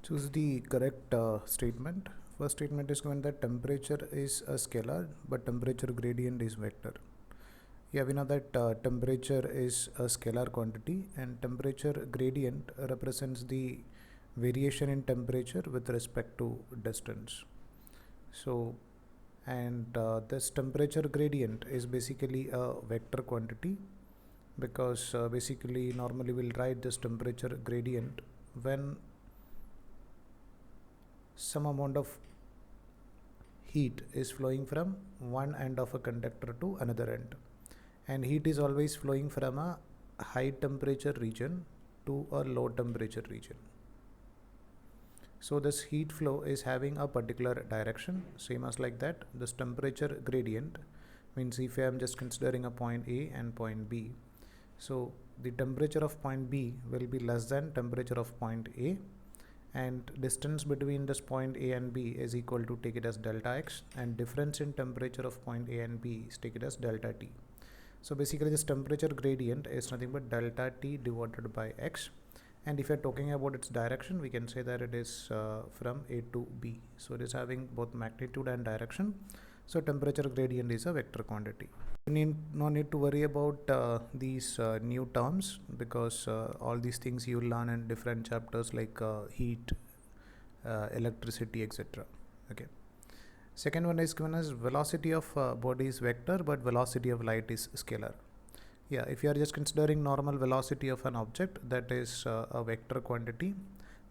Choose the correct statement. First statement is given that temperature is a scalar, but temperature gradient is vector. Yeah, we know that temperature is a scalar quantity, and temperature gradient represents the variation in temperature with respect to distance. So, and this temperature gradient is basically a vector quantity, because basically normally we'll write this temperature gradient when some amount of heat is flowing from one end of a conductor to another end, and heat is always flowing from a high temperature region to a low temperature region. So this heat flow is having a particular direction, same as like that. This temperature gradient means if I am just considering a point A and point B, so the temperature of point B will be less than temperature of point A, and distance between this point A and B is equal to, take it as delta x, and difference in temperature of point A and B is take it as delta T. So basically this temperature gradient is nothing but delta T divided by x, and if you're talking about its direction, we can say that it is from A to B. So it is having both magnitude and direction. So temperature gradient is a vector quantity. No need to worry about these new terms, because all these things you will learn in different chapters like heat, electricity, etc. Okay. Second one is given as velocity of body is vector, but velocity of light is scalar. Yeah, if you are just considering normal velocity of an object, that is a vector quantity.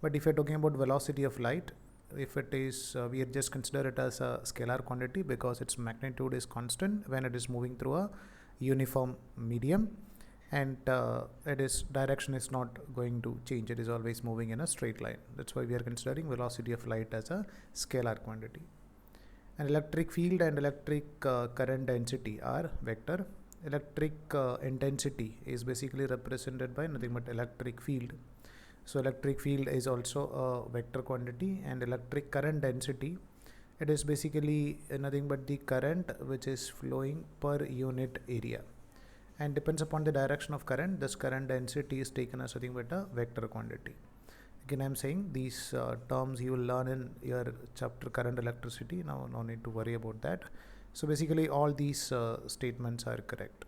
But if you are talking about velocity of light, if it is we just consider it as a scalar quantity, because its magnitude is constant when it is moving through a uniform medium, and its direction is not going to change. It is always moving in a straight line. That's why we are considering velocity of light as a scalar quantity. And electric field and electric current density are vector. Electric intensity is basically represented by nothing but electric field. So electric field is also a vector quantity, and electric current density, it is basically nothing but the current which is flowing per unit area, and depends upon the direction of current. This current density is taken as nothing but a vector quantity. Again, I'm saying these terms you will learn in your chapter current electricity. Now no need to worry about that. So basically all these statements are correct.